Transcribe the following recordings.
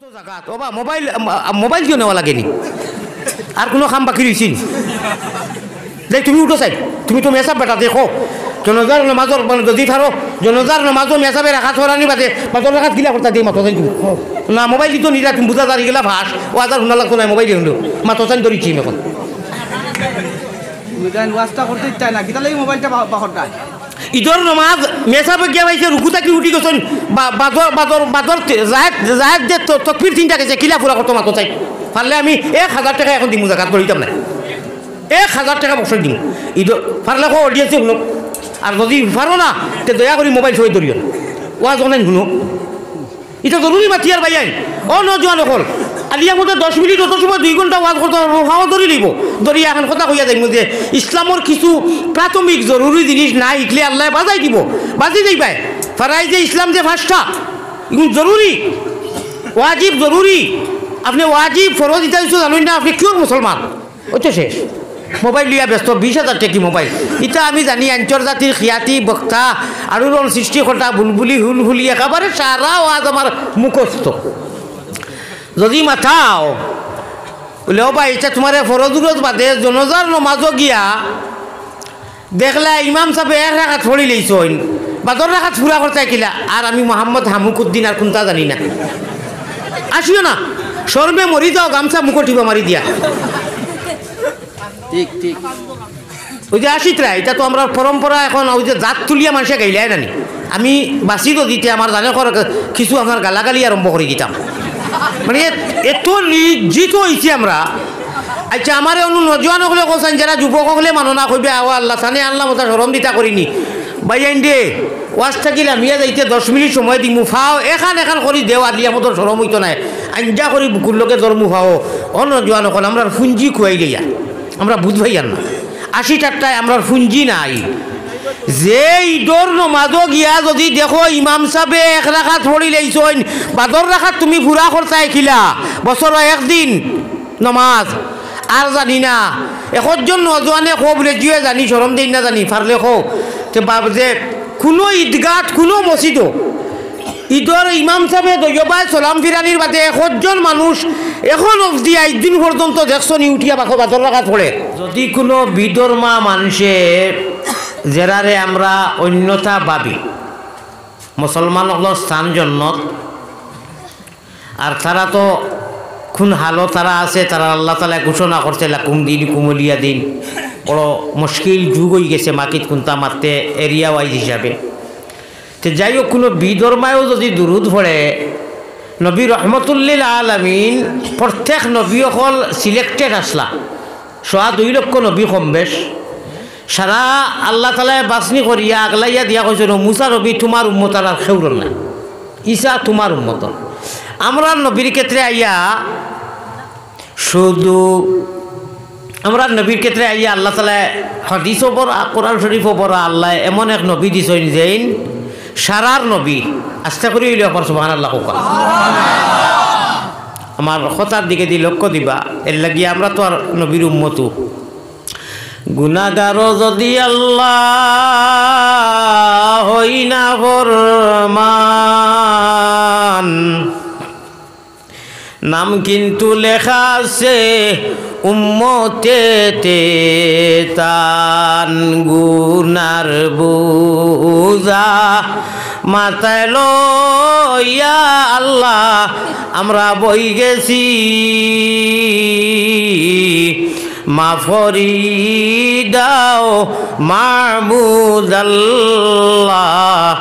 জাগাত ওবা mobile mobile কিয় নেওয়া লাগেনি আর কোনো কাম বাকি রয়েছে দেখ তুমি উঠো চাই তুমি তো মেসাব বেটা দেখো জনজার নামাজর মানে যদি থারো জনজার নামাজর মেসাবে রাখা থরানি বাদে বাদর রাখাত গিলা করতা দিয়ে মাতো তুমি না মোবাইল দিত নিরা তুমি বুঝা দাঁড়িয়ে গেলা ভাস ও আদার শুনা লাগতো না মোবাইল দিয়ে মাতো চান ধরিছি এখন ওয়াজটা করতে চাই না কিতা লাগি মোবাইলটা বাহরটা ঈদর নমাজ মেসাবে গিয়া পাইছে রুকুতা কি উঠি গেছেন বাদর বাদর বাদর জাহাজ যে তকবির তিনটা গেছে কিলা পুরা করতো মাতো চাই পারলে আমি 1000 টাকা এখন দিমু জাকাত করিতাম না 1000 টাকা বছর দিম ঈদ পারলে কো অডিয়েন্সে শুনো আর যদি পারো না তে দয়া করে মোবাইল ছবি ধরিও ওয়াজ অনলাইন শুনো এটা জরুরি মাতিয়ার ভাই ও নজওয়ান হল আলিয়া মতো 10 মিনিট অত সময় 2 ঘন্টা ওয়াজ করতে হাওয়া ধরে লিব ধরি এখন কথা কইয়া যাইব যে ইসলামের কিছু প্রাথমিক জরুরি জিনিস না ইকলে আল্লাহ বাজাই দিব বাজি যাই পায় ফারাই যে ইসলাম যে ফার্স্টটা এগুলো জরুরি ওয়াজিব জরুরি আপনি ওয়াজিব ফরজ ইতা কিছু জানেন না আপনি কিয় মুসলমান ওইটা শেষ মোবাইল লিয়া ব্যস্ত 20,000 টাকি মোবাইল ইটা আমি জানি আন্তর্জাতিক খ্যাতি বক্তা আর সৃষ্টিকর্তা বুলবুলি হুলহুলি একেবারে সারা ওয়াজ আমার মুখস্থ যদি মাথাও বলে ও ভাই এটা তোমার ফরজ বাদে জনজার নমাজও গিয়া দেখলা ইমাম সাহেব 1 রাকাত পড়ি লইছইন বাদর রাকাত পুরা করতে কিলা আর আমি মোহাম্মদ হামুকুদ্দিন আর কোনটা জানি না আসিও না শর্মে মরি যাও গামছা মুখটিব মারি দিয়া ঠিক ঠিক ওই যে আসিতরা এটা তো আমরা পরম্পরা এখন ওই যে জাত তুলিয়া মানুষে গাইলাই নানি আমি বাঁচি তো দিতে আমার জানে কিছু আপনার গালাগালি আরম্ভ করে দিতাম মানে এত নির্জিত হয়েছি আমরা আচ্ছা আমার অনু নজওয়ান হলে কোসান যারা যুবক হলে মানো না কইবে আও আল্লাহ সানে আল্লাহ মতো সরম দিতা করিনি বাইন দে ওয়াজ থাকিলে আমিয়া যাইতে 10 মিনিট সময় দিমু ফাও এখান করি দেও আলিয়া মতো সরম হইতো না আঞ্জা করি বুকুর লোকে ধর্মু ফাও অ নজওয়ান হল আমরা ফুঞ্জি খুয়াই লইয়া আমরা বুঝবাই আর না 80 টাকায় আমরা ফুঞ্জি নাই যে ঈদর নমাজও গিয়া যদি দেখো ইমাম সাহেবে 1 রাকাত পড়ি লাইছইন বাদর রাকাত তুমি পুরা করতাই খিলা বছর একদিন নমাজ আর জানি না একজন নজওয়ানে খুব রেজিয়ে জানি শরম দিন না জানি পারলে খো যে কোনো ঈদগাত কোনো মসজিদও ঈদর ইমাম সাহেবে দৈবাই সালাম ফিরানির বাদে একজন মানুষ এখন অবধি 5 দিন পর্যন্ত দেখছনি উঠিয়া বাকো বাদর রাকাত পড়ে যদি কোনো বিধর্মা মানুষে যেরারে আমরা অন্যতা ভাবি মুসলমান হলো স্থান জন্নত আর তারা তো খুন হালো তারা আছে তারা আল্লাহ তালা ঘোষণা করছে লাকুম দিন কুমলিয়া দিন বড় মুশকিল যুগ হয়ে গেছে মাকিত কুন্তা মারতে এরিয়া ওয়াইজ হিসাবে তো যাই হোক কোনো বিধর্মায়ও যদি দুরুদ পড়ে নবী রহমতুল্লিল আলামিন প্রত্যেক নবী অকল সিলেক্টেড আসলা 2.5 লক্ষ নবী কম বেশ সারা আল্লাহ তালায় বাছনি করিয়া আগলাইয়া দিয়া কৈছিল মুসা নবী তোমার উম্মতার আর খেউর না ঈসা তোমার উম্মতর আমরা নবীর ক্ষেত্রে আইয়া শুধু আমরা নবীর ক্ষেত্রে আইয়া আল্লাহ তালায় হাদিসও পড়া কোরআন শরীফও পড়া আল্লাহ এমন এক নবী দিছেন যেন সারার নবী আস্থা করি হইলে অপর সুবহানাল্লাহ কোকা আমার কথার দিকে দিয়ে লক্ষ্য দিবা এর লাগিয়ে আমরা তো আর নবীর উম্মতু গুনাহগার যদি আল্লাহ হই না ফরমান নাম কিন্তু লেখা আছে উম্মতেতে তান গুনার বুজা মাথায় লইয়া আল্লাহ আমরা বই গেছি মাফরি দাও মাহমুদ আল্লাহ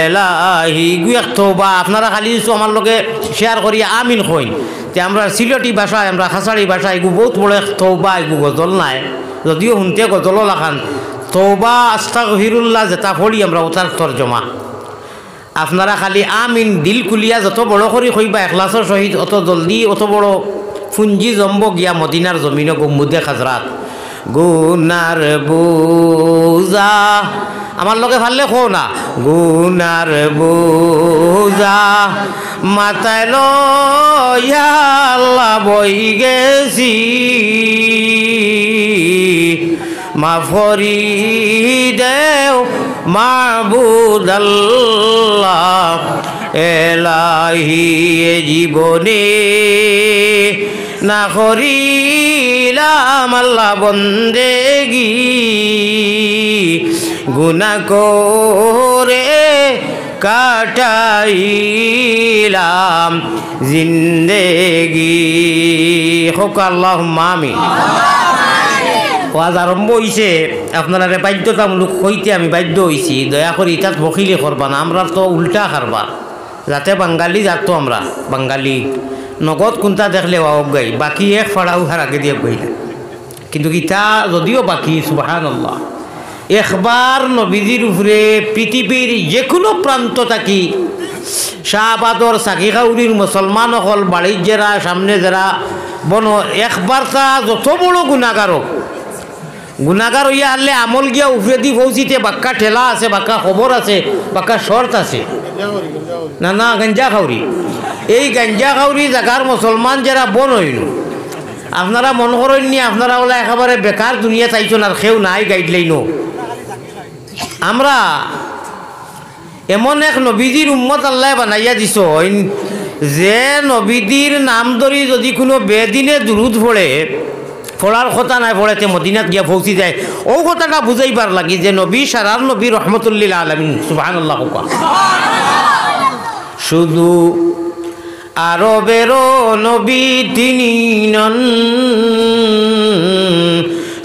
এলাহি গুয়াক তওবা আপনারা খালি আমার লগে শেয়ার করি আমিন কইন যে আমরা সিলেটি ভাষায় আমরা খাসাড়ি ভাষায় এগু বহুত বড় তওবা এগু গজল নাই যদিও শুনতে গজল লাখান তওবা আস্তাগফিরুল্লাহ যেটা পড়ি আমরা ওটার তর্জমা আপনারা খালি আমিন দিল কুলিয়া যত বড় করি কইবা এখলাসর সহিত অত জলদি অত বড় ফুঞ্জি জম্ব গিয়া মদিনার জমিন গম্বুদে খাজরাত গুনার বুজা আমার লগে ভাললে খো না গুনার বুজা মাথায় লইয়া আল্লাহ বই গেছি মাফরি দেও মাহবুদ আল্লাহ এলাহি এ জীবনে না করিলাম আল্লাহ বন্দেগি গুনাহ করে কাটাইলাম জিন্দেগি হোক আল্লাহুম্মা আমিন। ওয়াজ আরম্ভ হইছে আপনারা বাধ্যতামূলক হইতে আমি বাধ্য হইছি, দয়া করে ইটাত বকিলে করবা না, আমরা তো উল্টা খারবা যাতে বাঙালি যাত আমরা বাঙালি নগদ কোনটা দেখলে ওয়াও গাই বাকি এক ফাড়াও হার আগে দিয়ে গইলা, কিন্তু ইটা যদিও বাকি সুবহানাল্লাহ একবার নবীজির উপরে পৃথিবীর যে কোনো প্রান্ত থাকি শাহবাদর সাকিখাউরির মুসলমান হল বাড়ির যারা সামনে যারা বন একবার তা যত বড় গুণাগার হইয়া আনলে আমল গিয়া উপরে দি পৌঁছিতে বাক্কা ঠেলা আছে, বাক্কা খবর আছে, বাক্কা শর্ত আছে না না গাঞ্জা খাউরি। এই গাঞ্জা খাউরি জায়গার মুসলমান যারা বন হইল আপনারা মন করেন নি আপনারা ওলা একেবারে বেকার দুনিয়া চাইছেন আর কেউ নাই গাইডলাইনও। আমরা এমন এক নবীজির উম্মত আল্লাহ বানাইয়া দিছ যে নবীজির নাম ধরি যদি কোনো বেদিনে দুরুদ পড়ে পড়ার কথা নাই পড়েতে মদিনাত গিয়া পৌঁছি যায়, ও কথাটা বুঝাইবার লাগি যে নবী সারার নবী রহমতুল্লিল আলামিন সুবহানাল্লাহ। শুধু আরবেরও নবী তিনি নন,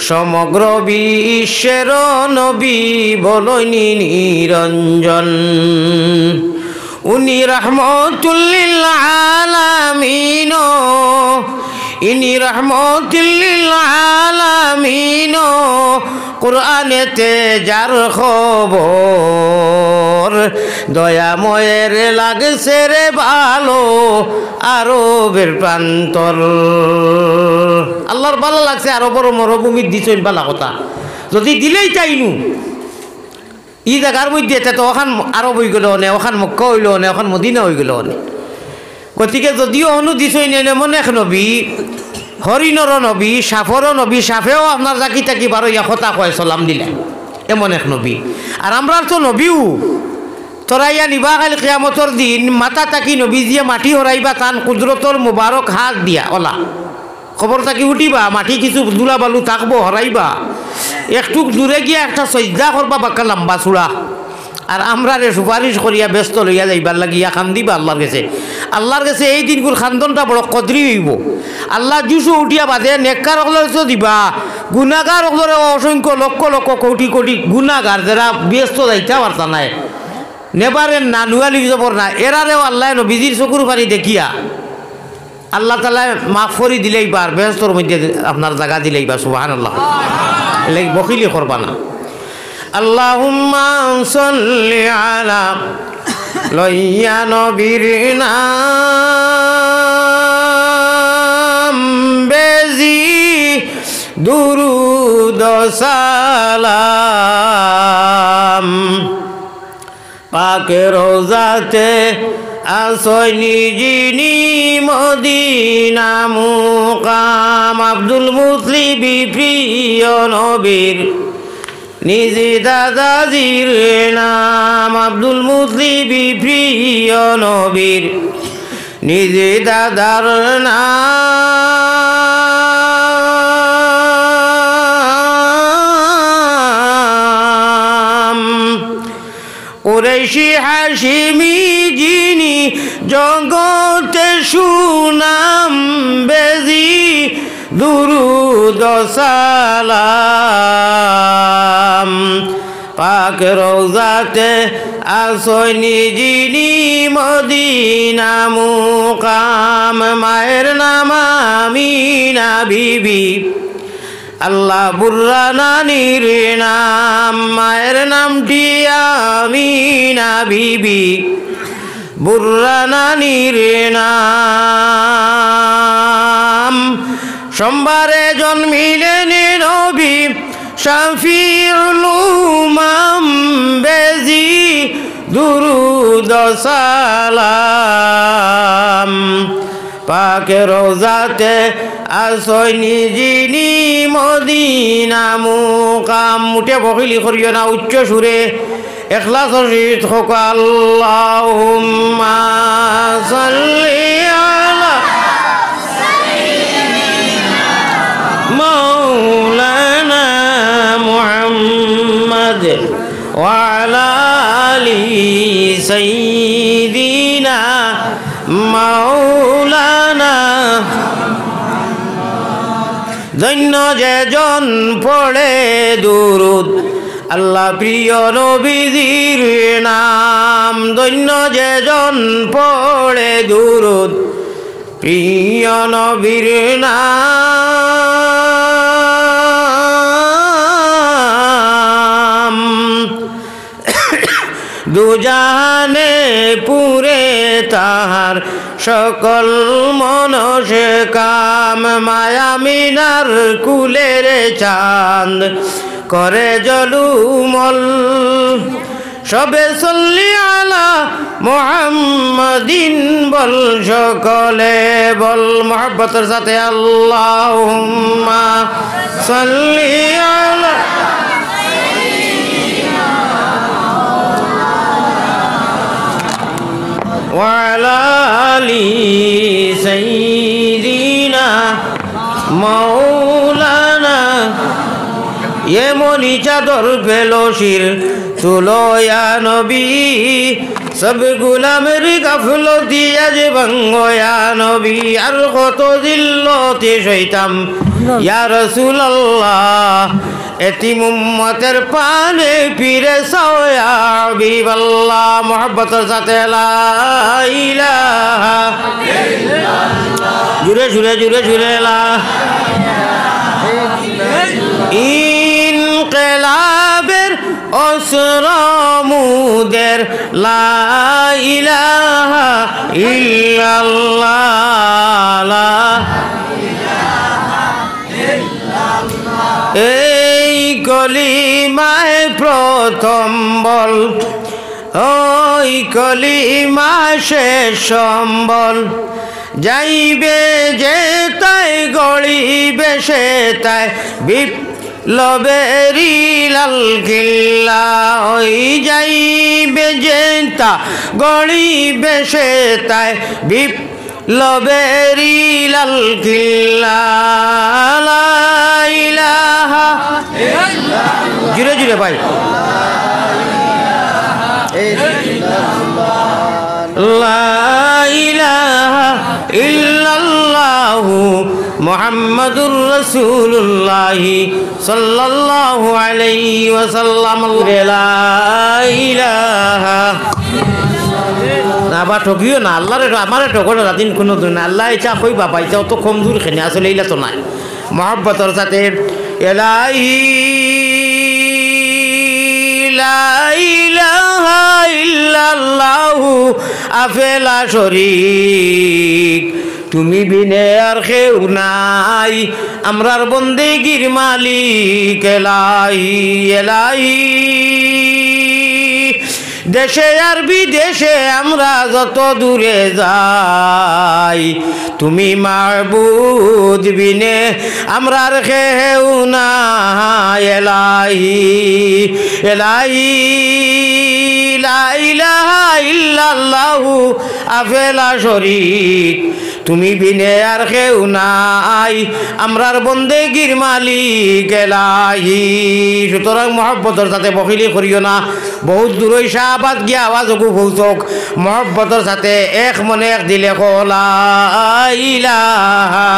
সমগ্র বিশ্বের নবী বলনি নিরঞ্জন। উনি রহমতুল্লিল আলামিন, ইনি রহমতুল্লিল আলামিন, কুরআনেতে যার খবর দয়াময়ের লাগছে রে ভালো আরবের প্রান্তর। আল্লাহর ভালো লাগছে আরবের মরুভূমির দিছেন ভালো কথা, যদি দিলেই চাইনু ই জায়গার মধ্যে এটা তো ওখান আরব হয়ে গেল নে, ওখান মক্কা হইল নে, ওখান মদিনা হয়ে গেল নে। গতিকে যদিও অনু দিছই নে এমন এক নবী, হরিণর নবী, সাফরও নবী, সাফেও আপনার জাকি তাকি বারো কথা কয় সালাম দিলে এমন এক নবী। আর আমরা তো নবীও তোরাইয়া নিবা খাল কিয়ামতর দিন মাথা তাকি নবী দিয়ে মাটি হরাইবা তান কুদরতর মুবারক হাত দিয়া ওলা খবর তাকি উঠিবা, মাটি কিছু দুলা বালু থাকবো হরাইবা, একটু দূরে গিয়া একটা সজ্জা করবা বাক্কা লম্বা চূড়া, আর আমরা রে সুপারিশ করিয়া ব্যস্ত লইয়া যাইবার লাগিয়া খান দিবা আল্লাহর কাছে। আল্লাহর কাছে এই দিনগুর খান্দনটা বড় কদরি হইব। আল্লাহ জুসো উঠিয়া বাদে নেককার অকলরে দিবা, গুণাগার অকলরে অসংখ্য লক্ষ লক্ষ কোটি কোটি গুণাগার যারা ব্যস্ত যাইতে পারতা নাই নেবারেন না নুয়ালি জবর না, এরারেও আল্লাহ নবীজির চকুর পানি দেখিয়া আল্লাহ তাআলা মাফ করি দিলেই বার ব্যস্তর মধ্যে আপনার জায়গা দিলেই বা সুবহানাল্লাহ। এলাই বকিলি করবা না। আল্লাহুম্মা সাল্লি আলা লইয়া নবীর নাম বেজি দুরুদ সালাম পাকে রোজাতে আসনি যিনি মদিনা মুকাম। আব্দুল মুতলিবি প্রিয় নবীর নিজে দাদাজির নাম, আব্দুল মুতলিবি প্রিয় নবীর নিজে দাদার নাম। কুরাইশি হাশিমি যিনি জগতে সুনাম বেজি দুরুদ সালাম পাক রওজাতে আসনি যিনি মদিনা মুকাম। মায়ের নাম আমিনা বিবি, আল্লাহ বুর্রা নানির নাম, মায়ের নামটি আমিনা বিবি, বুর্রা নানির নাম। সোমবারে জন্মিলেন নবী শাফিউল উমাম বেজি দুরুদ সালাম পাকে রওজাতে আসনি যিনি মদিনা মুকাম। মুঠে বকিলি করিও না, উচ্চ সুরে ইখলাস শহীদ হোক আল্লাহুম্মা সাল্লি আলা মাওলানা মুহাম্মদ ওয়া আলা আলি সাইয়্যিদিনা মাওলানা। ধন্য যেজন পড়ে দুরুদ আল্লাহ প্রিয় নবীজির নাম, ধন্য যেজন পড়ে দুরুদ প্রিয় নবীর নাম। দুজাহানে পুরে তাহার সকল মনসে কাম, মায়া মিনার কুলের চাঁদ করে জলুমল। সবে সল্লি আলা মুহাম্মাদিন বল, সকলে বল মুহাব্বতের সাথে আল্লাহুম্মা সাল্লি আলা ওয়া আলা আলি সাইয়্যিদিনা মাওলানা। এ মনি চাদর পেলো শির তুলোয়া নবী, সব গুলামের গাফলতি আজ ভাঙ্গয়া নবী। আর কত জিল্লতে সইতাম ইয়া রাসূলুল্লাহ, এতিম উম্মতের পানে ফিরে সওয়া হাবিবাল্লাহ। মুহাব্বতের সাথে লা ইলাহা ইল্লাল্লাহ, জুরে জুরে জুরে জুরে লা ইনকিলাবের অসরমুদের লা ইলাহা ইল্লাল্লাহ। এই কলিমায় প্রথম বল, ওই কলিমা শেষ সম্বল। যাইবে যে তাই গড়িবে সে তাই বিপ্লবেরি লাল কিল্লা। ওই যাইবে যে তা গড়িবে সে তাই বিপ্লবেরি লাল কিল্লা। লা ইলাহা ইল্লাল্লাহ, জুড়ে জুড়ে ভাই লা ইলাহা ইল্লাল্লাহু মুহাম্মাদুর রাসূলুল্লাহ সাল্লাল্লাহু আলাইহি ওয়াসাল্লাম। লা ইলাহা না বা ঠকিও না, আল্লাহরে আমারে ঠকো না দিন কোনো দিন। আল্লাহ ইচ্ছা কইবা পাইছাও তো কম দূর খেনে, আসলে এইলা তো নাই। মুহাব্বতের সাথে ইলাহি লা ইলাহা ইল্লাল্লাহু আফেলা শরীক, তুমি বিনে আর কেউ নাই আমরার বন্দেগীর মালিক। এলাহি এলাহি, দেশে আর বিদেশে আমরা যত দূরে যাই, তুমি মাবুদ বিনে আমরার কেউ নাই। এলাহি এলাহি লা ইলাহা ইল্লাল্লাহু আফেলা শরীক, তুমি বিনে আর কেউ নাই আমরার বন্দেগীর মালিক। এলাহি। সুতরাং মহব্বতের সাথে বখিলি করিও না। বহুত দূরই শাহবাদ গিয়া আওয়াজ ওগু পৌঁছক। মহব্বতের সাথে এক মনে এক দিলে লা ইলাহা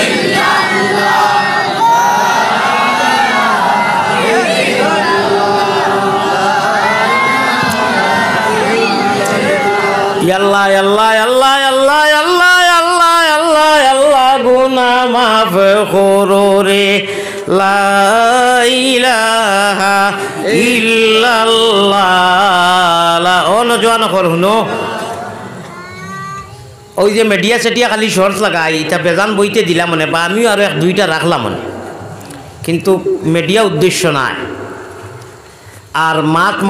ইল্লাল্লাহ। আল্লাহ আল্লাহ আল্লাহ আল্লাহ আল্লাহ আল্লাহ আল্লাহ আল্লাহ গুনাহ মাফ করো রে। লা ইলাহা ইল্লাল্লাহ। নজওয়ান কর শুনো, ওই যে মিডিয়া সেটিয়া খালি শর্টস লাগাই, এটা বেজান বইতে দিলাম মনে, বা আমিও আরো এক দুইটা রাখলাম মনে, কিন্তু মিডিয়া উদ্দেশ্য নাই। আর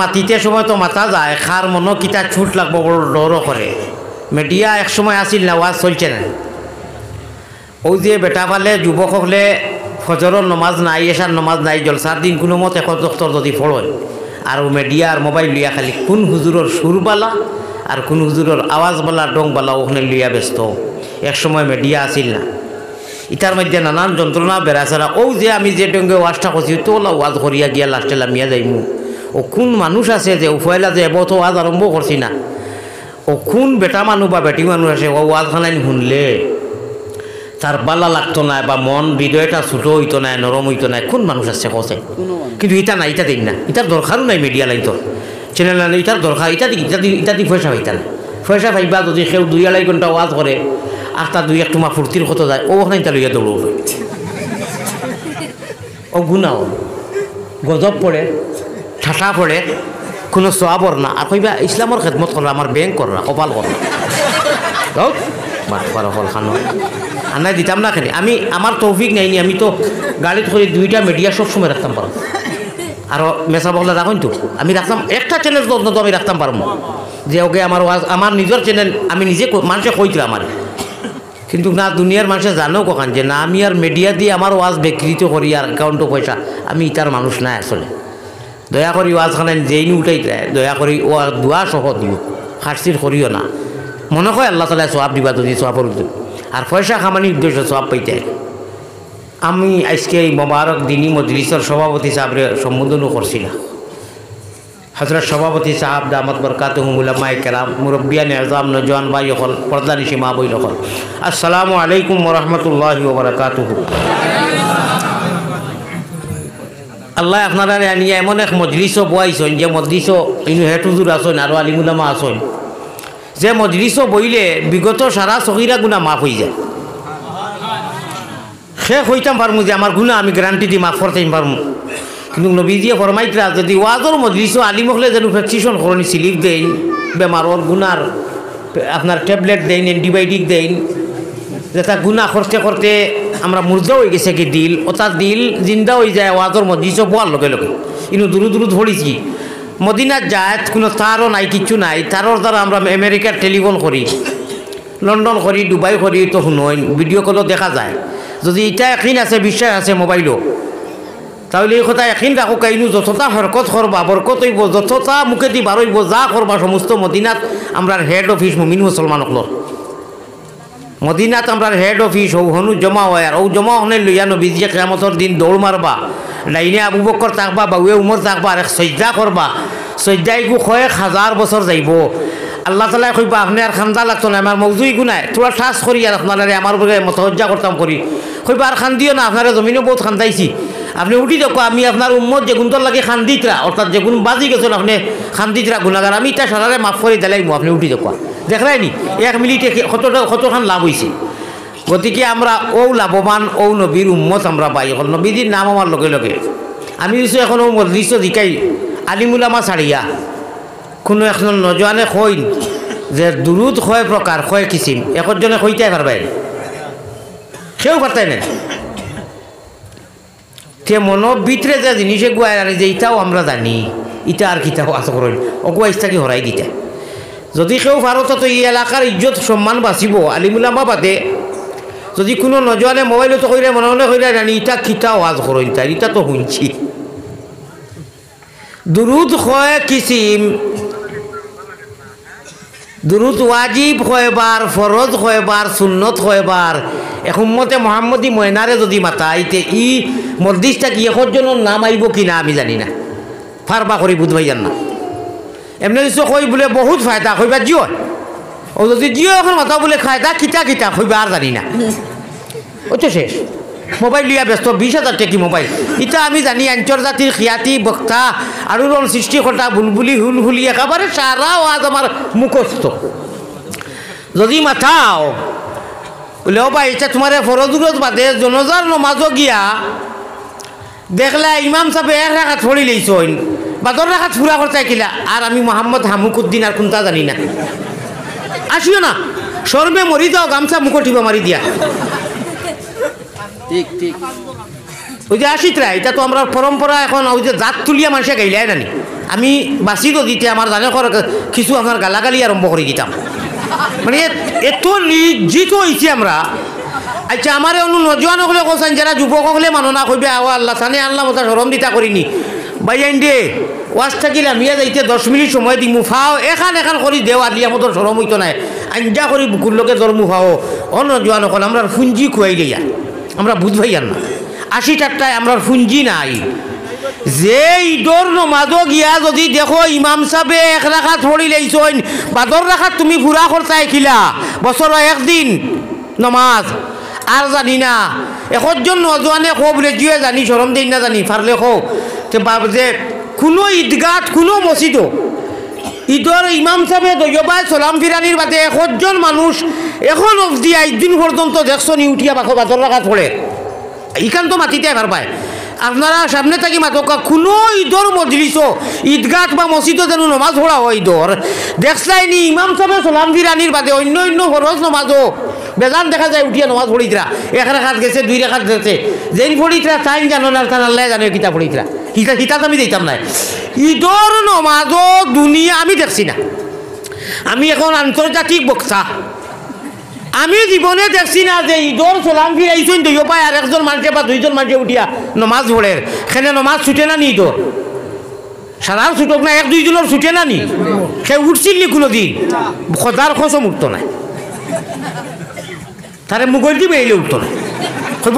মাতিতে সময় তো মাথা যায়, খার মনো কিতা ছুট লাগবো বড় ডরও করে। মিডিয়া এক সময় আসিল না, ওয়াজ চলছে না। ওই যে বেটা ফালে যুবক হলে ফজরের নমাজ নাই, এশার নমাজ নাই, জলসার দিন কোনো মত 1 দফতর যদি পড়েন, আর মিডিয়া আর মোবাইল লইয়া খালি কোন হুজুরের সুরবালা আর কোন হুজুরের আওয়াজবালা ডংবালা ওখানে লইয়া ব্যস্ত। এক সময় মিডিয়া আসিল না, ইটার মধ্যে নানান যন্ত্রণা বেড়াছাড়া। ও যে আমি যে ডঙ্গে ওয়াজটা করছি তো ওয়াজ করিয়া গিয়া লাস্টে লামিয়া যাইমু। ও কোন মানুষ আছে যে উফাইলা যে এব তো ওয়াজ আরম্ভ করছি না, ও কোন বেটা মানুষ বা বেটি মানুষ আছে ও ওয়াজ খানাইন শুনলে তার বালা লাগতো না বা মন হৃদয়টা ছোটো হইতো না, নরম হইতো না, কোন মানুষ আছে কছে। কিন্তু ইটা না, ইটা দিন না, ইটার দরকারও নাই মিডিয়া লাইন তোর চ্যানেল না, ইটার দরকার ইটা দি পয়সা হইতা না। পয়সা পাইবা যদি কেউ 2-2.5 ঘন্টা ওয়াজ করে আর তার 2-1 তোমার ফুর্তির কত যায়, ও ওখানে ইটা লইয়া দৌড়বে। ও গুণাও গজব পড়ে, ঠাটা পড়ে, কোনো সোয়াবর না। আর কইবা ইসলামর খেদমত করা, আমার ব্যাংক করা, কপাল করা হল খানো আনাই দিতাম না খেলে। আমি আমার তৌফিক নাইনি, আমি তো গাড়িত করে 2টা মিডিয়া সবসময় রাখতাম পারো। আরও মেসা বগলা রাখুন তো আমি রাখতাম, একটা চ্যানেল তো আমি রাখতাম পারবো যে ওকে আমার ওয়াজ আমার নিজের চ্যানেল আমি নিজে মানুষে কইছিল আমার। কিন্তু না দুনিয়ার মানুষে জানো কখন যে না আমি আর মিডিয়া দিয়ে আমার ওয়াজ বিকৃত করি আর অ্যাকাউন্টও পয়সা, আমি ইটার মানুষ নাই আসলে। দয়া করি ওয়াজখানে যেই নি উঠাই দয়া করি ও দোয়া সহ দিও, খাসির করিও না। মনে হয় আল্লাহ তালা সোয়াব দিবা যদি সোয়াবর আর পয়সা খামানির উদ্দেশ্য সোয়াব পাইতে। আমি আজকে এই মোবারক দিনী মজলিসের সভাপতি সাহেবরে সম্বোধনও করছিলাম। হজরত সভাপতি সাহেব দামত বরকাতুহুম উলামায়ে কেরাম, মুরব্বিয়ান আযম, নওজোয়ান ভাই হল, পর্দানিশী মা বই হল, আসসালামু আলাইকুম ওয়া রাহমাতুল্লাহি ওয়া বারাকাতুহু। আল্লাহ আপনারা নিয়ে এমন এক মজলিসও বয়াইছেন যে মজলিসও ইনু হেড হুজুর আসেন আরও আলিমুলামা আসেন, যে মজলিসও বইলে বিগত সারা সগীরা গুণা মাফ হয়ে যায়। সে হইতাম পারমু যে আমার গুণা আমি গ্যারান্টি দিয়ে মাফ করতেই পারমু। কিন্তু নবীজিয়ে ফরমাইতরা যদি ওয়াজর মজলিসও আলিম হলে যেন প্রেসক্রিপশন করেন, সিলিপ দেন বেমারর গুণার আপনার ট্যাবলেট দেন, অ্যান্টিবায়োটিক দেন, যেটা গুণা করতে করতে আমরা মুর্দা হয়ে গেছে কি দিল ওটা দিল জিন্দা হয়ে যায় ওয়াজর মজলিসও বোয়ার লগে লগে। কিন্তু দূর দূর ধরেছি মদিনার যায় কোনো তারও নাই, কিচ্ছু নাই। তারর দ্বারা আমরা আমেরিকার টেলিফোন করি, লন্ডন করি, দুবাই করি, তো শুনোই ভিডিও কলও দেখা যায়। যদি এটা একদিন আছে বিশ্বাস আছে মোবাইলও, তাহলে এই কথা একদিন রাখো কাইনু যতটা হরকত করবা বরকত হইব, যতটা মুখেদি বার হইব যা করবা সমস্ত মদিনাত আমরা হেড অফিস মুমিন মুসলমান হকলর মদিনাত আমরা হেড অফিস হনু জমা হয়। আর ও জমা হনে লইয়া নবীজিয়ে কিয়ামতর দিন দৌড় মারবা, ডাইনে আবু বকর থাকবা, বাউয়ে উমর থাকবা, আর এক সজ্জা করবা। সজ্জাইগু 1000 বছর যাইব। আল্লাহ তালা কইবা আপনি আর খান্দা লাগতো না, আমার মৌজুই গুনায় তোরা ঠাস করি আর আপনারা আমার বলে মতহজ্জা করতাম করি। কইবা আর খান্দিও না, আপনারা জমিনও বহুত খান্দাইছি, আপনি উঠি দেখো আমি আপনার উম্মত যেগুনতর লাগে খান্দিতরা, অর্থাৎ যেগুন বাজি গেছেন আপনি খান্দিতরা গুণাগার, আমি তা সারারে মাফ করে দিলাইমু, আপনি উঠি দেখো। দেখলাইনি 1 মিনিটে কতখান লাভ হয়েছে। গতিকে আমরা ও লাভবান ও নবীর উম্মত আমরা পাই। এখন নবীজির নাম আমার লগে লগে আমি দিছো এখন ও মজলিস দিকাই আলিমুলামা ছাড়িয়া কোনো এখন নজওয়ানে কইন যে দুরুদ কয় প্রকার কয় কিসিম, একজনে কইতে পারবেন, কেউ পারতাই না। সে মনের ভিতরে যে জিনিসে গুয়াই আনে যে ইটাও আমরা জানি, ইটা আর কিতাও আশা করেন অগুয়া ইচ্ছাকে হরাই দিতে। যদি কেউ ভারত তো এই এলাকার ইজ্জত সম্মান বাঁচিব আলিমুলামা বাদে, যদি কোনো নজওয়ানে মোবাইলও তো কইলে মনে মনে কইলে জানি ইটা কিতাও আজ করেন তাই, ইটা তো শুনছি। দুরুদ হয় কিসিম, দুরুদ ওয়াজিব হয়বার, ফরজ হয়বার, সুন্নত হয়বার। এখন মতে মোহাম্মদী ময়নারে যদি মাতাইতে ই মসজিদটা কি একজনের নাম আইব কিনা আমি জানি না, ফারবা করি বুধ ভাই জান না। এমনি কিছু কই বলে বহুত ফায়দা কইবা জিও, ও যদি জিও এখন মাথা বলে খায়দা কিতা কিতা কইবা আর জানি না, ওই তো শেষ। মোবাইল লিয়া ব্যস্ত 20,000 টাকি মোবাইল, ইটা আমি জানি আন্তর্জাতিক খিয়াতি বক্তা আর সৃষ্টিকর্তা বুলবুলি হুলহুলি একেবারে সারা আজ আমার মুখস্থ। যদি মাথাও বলে ও ভাই এটা তোমার ফরজুরত বাদে জনজার নমাজও গিয়া দেখলা ইমাম সাহেব 1 রাকাত পড়ি লইছইন, 12 রাকাত পুরা করতে কিলা, আর আমি মোহাম্মদ হামুকুদ্দিন আর কোনটা জানি না। আসিও না শর্মে মরি যাও, গামছা মুখ টিপা মারি দিয়া। ঠিক ঠিক ওই যে আসিতরা এটা তো আমরা পরম্পরা। এখন ওই যে জাত তুলিয়া মানুষে গাইলাই নানি, আমি বাঁচি তো দিতে আমার জানে কিছু আপনার গালাগালি আরম্ভ করে দিতাম, মানে এত নির্জিত হয়েছি আমরা। আচ্ছা আমার অন্য নজওয়ান হলে কোথায় যারা যুবক হলে মাননা কইবে আল্লাহ সানে আল্লাহ মতো সরম দিতা করিনি ভাই আইন দে ওয়াজ থাকিলে আমিয়া যাইতে 10 মিনিট সময় দিমু ফাও এখান করি দেও আলিয়া মতো সরম হইতো নাই আঞ্জা করি বুকুর লোকে জন্মু ফাও অন্য জোয়ান এখন আমরা ফুঞ্জি খুয়াই লইয়া আমরা বুঝবাই আর না 80 টাকায় আমরা ফুঞ্জি নাই যে ঈদর নমাজও গিয়া যদি দেখো ইমাম সাহেবে 1 রাকাত পড়ি লাইছইন 12 রাকাত তুমি পুরা করতে আইখিলা বছর একদিন নমাজ আর জানি না একজন নজওয়ানে খো বলে জিয়ে জানি শরম দেই না জানি পারলে খো তে যে কোনো ঈদগাত কোনো মসজিদও ঈদর ইমাম সাহেবে দৈবাই সালাম ফিরানির বাদে একজন মানুষ এখন অবধি 5 দিন পর্যন্ত দেখছনি উঠিয়া বাখো 12 রাকাত পড়ে ইখান তো মাটিতে এবার পায় আপনারা সামনে থাকি মাতকা কোনো ঈদর মজলিসও ঈদগাত বা মসজিদও যেন নমাজ পড়া হয় ঈদর দেখছাইনি ইমাম সাহেব সালাম ফিরানির বাদে অন্য ফরজ নমাজও বেজান দেখা যায় উঠিয়া নমাজ পড়িতরা 1 রাকাত গেছে 2 রাকাত গেছে যেই পড়িতরা তাই জানো না তার আল্লাহ জানে কিতা পড়িতরা হিতা আমি দিতাম না ঈদর নমাজও দুনিয়া আমি দেখছি না আমি এখন আন্তর্জাতিক বক্তা আমি জীবনে দেখছি না যে ঈদর সালাম ফিরাইছেন দুইও পায় আর একজন মানুষে বা 2জন মানুষে উঠিয়া নমাজ পড়ে সেখানে নমাজ ছুটে না নি ঈদর সাধারণ ছুটক না 1-2 জনের ছুটে না নি সে উঠছিল নি কোনো দিন খোদার খসম উঠতো না তারে মুগল দিবে এলে উঠতো না কইব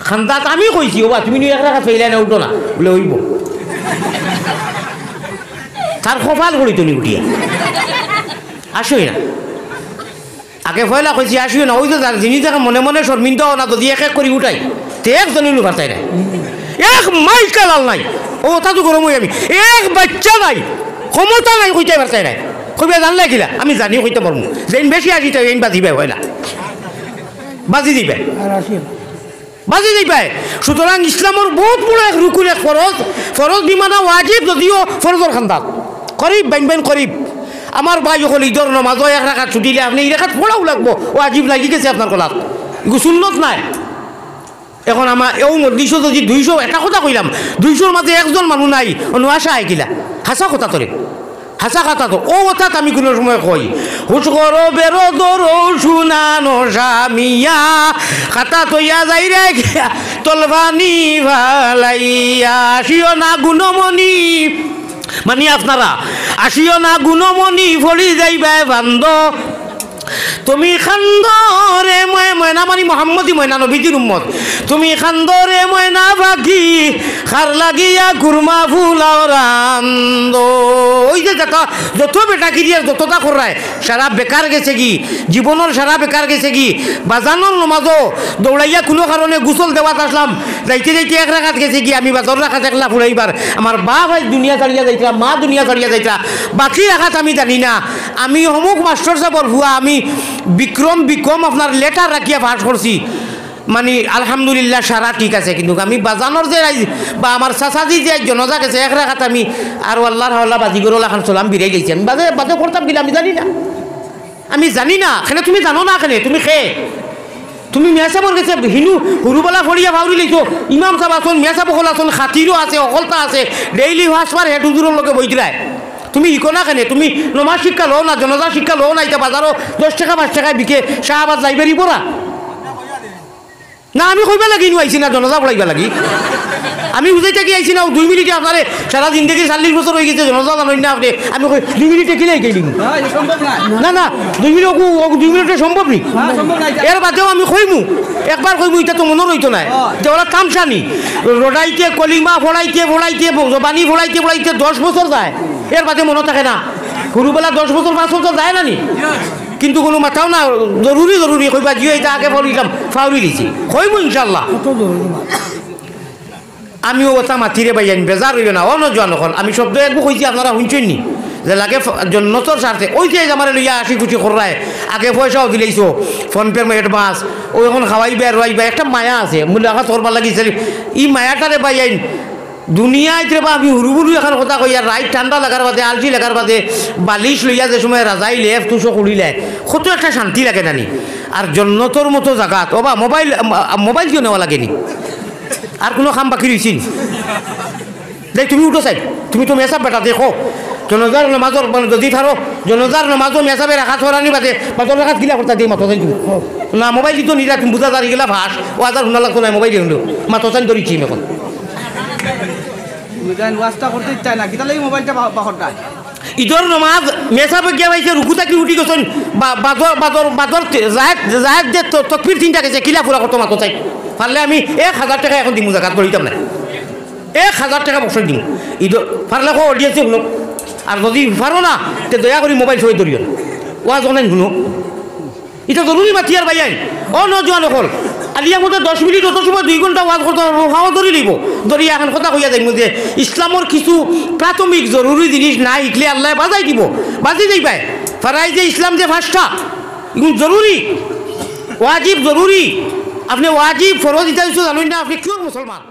খান্দাত আমি কইছি ওবা তুমি 1 রাকাত ফেইলাই না উঠো না বলে হইব তার কপাল করিত নি উঠিয়া আসোই না আগে ফয়লা কইছি আসিও না ওই তো জিনিস দেখে মনে মনে শর্মিন্দা না যদি এক করে উঠাই তে একজনই লুকাতাই নাই এক মাইকাল নাই ও তা তো গরম হই আমি এক বাচ্চা নাই ক্ষমতা নাই কইতে পারতাই নাই কইবে জানলে কিলা আমি জানি কইতে পারমু যেন বেশি আসি তাই এই বাজিবে হয় না বাজি দিবে বাজি দিবে সুতরাং ইসলামের বহুত বড় এক রুকুন এক ফরজ বিমানা ওয়াজিব যদিও ফরজর খান্দাত করিব বাইন করিব আমার ভাই যখন ঈদর নমাজও 1 রাকাত ছুটিলে আপনি 1 রাকাত পড়াও লাগবো ওয়াজিব লাগি গেছে আপনার কলাত এগুলো সুন্নত নাই এখন আমার এও মজলিস যদি 200 একটা কথা কইলাম 200-র মাঝে একজন মানুষ নাই অনুয়াশা আইকিলা হাসা কথা তোরে হাসা কথা তো ও অর্থাৎ আমি কোনো সময় কই হুশ করো বেরো দরো শুনানো স্বামিয়া খাতা তৈয়া যাই রে তলবানি ভালাইয়া আসিও না গুণমণি মানে আপনারা আসিও না গুণমণি ফলি যাইবে বান্ধ তুমি খান্দরে ময়না মানে মোহাম্মদী ময়না নবীজির উম্মত তুমি খান্দরে ময়না বাকি খার লাগিয়া কুরমা ফুলাও রান্দ ওই যে যত বেটা কিরিয়ার যতটা করায় সারা বেকার গেছে কি জীবনের সারা বেকার গেছে কি বাজানোর নমাজও দৌড়াইয়া কোনো কারণে গোসল দেওয়াত আসলাম যাইতে 1 রাকাত গেছে কি আমি 12 রাকাত একলা ফুরাইবার আমার বা ভাই দুনিয়া ছাড়িয়া যাইতা মা দুনিয়া ছাড়িয়া যাইতা বাকি রাকাত আমি জানি না আমি অমুক মাস্টার সাহেবর হুয়া আমি বিক্রম আপনার লেটার রাখিয়া পাস করছি মানে আলহামদুলিল্লাহ সারা ঠিক আছে কিন্তু আমি বাজানোর যে বা আমার চাচাজি যে জনজা গেছে 1 রাকাত আমি আর আল্লাহর বাজিগরল এখন চলাম বিরাই গেছি আমি বাজে করতাম গেলে আমি জানি না এখানে তুমি জানো না এখানে তুমি তুমি মেয়াসাবর গেছে হিনু হুরুবালা ফড়িয়া ভাউরি লইছো ইমাম সাহেব আসুন মেয়াসাব হল আসুন খাতিরও আছে অকলতা আছে ডেইলি হাসপার হেড হুজুরের লোকে বই দিলাই তুমি ইকোনা কেনে তুমি নমাজ শিক্ষা লো না জনজা শিক্ষা লো না এটা বাজারও 10 টাকা 5 টাকায় বিকে শাহবাজ লাইব্রেরি পড়া না আমি কইবা লাগি আইছি না জনজা পড়াইবা লাগি আমি বুঝাইতে কি আইছি না 2 মিনিটে আপনারে সারা জিন্দগি 40 বছর হয়ে গেছে জনজা জানেন না আপনি আমি 2 মিনিটে কি নাই গেলি না 2 মিনিটে সম্ভব নি এর বাদেও আমি কইমু একবার কইমু এটা তো মনে রইতো না যে ওরা তামসানি রোডাইতে কলিমা ফড়াইতে জবানি ফড়াইতে 10 বছর যায় এর বাদে মনে থাকে না গুরুবেলা 10 বছর 5 বছর যায় না নি কিন্তু কোনো মাথাও না জরুরি কইবা জিও এটা আগে পড়িলাম ফাউরি দিছি কইমু ইনশাআল্লাহ আমিও ওটা মাতিরে বাইন বেজার হইল না অন্য জোয়ান এখন আমি শব্দ একবো কইছি আপনারা শুনছেন নি যে লাগে জন্নতর স্বার্থে ওই যে আমার লইয়া 80 কোটি করায় আগে পয়সাও দিলেইছো ফোনপের অ্যাডভান্স ও এখন খাওয়াইবে আর রাইবা একটা মায়া আছে মুলাকাত করবার লাগিছে ই মায়াটারে বাইন দুনিয়াতে বা আমি হুরুবুরু এখন কথা কই আর রাইট ঠান্ডা লাগার বাদে আলসি লাগার বাদে বালিশ লইয়া যে সময় রাজাই লেফ তুষো কুড়িলে কত একটা শান্তি লাগে নানি আর জন্নতর মতো জায়গাত ও বা মোবাইল কিয় নেওয়া লাগেনি আর কোনো কাম বাকি রয়েছি দেখ তুমি উঠো চাই তুমি তো মেসাব বেটা দেখো জনজার নামাজর যদি থারো জনজার নামাজও মেসাবে রাখা ছড়ানি বাদে বাদর রাখা গিলা করতে দিই মাথা চাই তুমি না মোবাইল দিত নিরা তুমি বুঝা দাঁড়িয়ে গেলা ভাস ও আদার শুনা লাগতো না মোবাইল শুনলো মাথা চাই ধরিছি এখন বুঝলেন ওয়াজটা করতে ইচ্ছা না কিতা লাগি মোবাইলটা বাহরটায় ঈদর নমাজ মেসা গিয়া পাইছে রুকু থাকি উঠি গেছেন বাদর বাদর বাদর জাহেদ যে তকবির তিনটা গেছে কিলা পুরা কত মাতো চাই পারলে আমি 1000 টাকা এখন দিমু জাকাত করিতাম না 1000 টাকা বছর দিমু ঈদর পারলে কো অডিয়েন্সে শুনো আর যদি পারো না তে দয়া করে মোবাইল ছবি ধরিও ওয়াজ অনেক শুনো এটা জরুরি মাতিয়ার ভাইয়াই ও নজওয়ান হল আলিয়া মধ্যে 10 মিনিট অত সময় 2 ঘন্টা ওয়াজ করতে হাওয়া ধরি লিব ধরি এখন কথা কইয়া যাইমু যে ইসলামর কিছু প্রাথমিক জরুরি জিনিস না ইকলে আল্লাহ বাজাই দিব বাজি যাইবাই ফারাই যে ইসলাম যে ফার্স্টটা এগুলো জরুরি ওয়াজিব জরুরি আপনি ওয়াজিব ফরজ ইতা জানুন না আপনি কিয় মুসলমান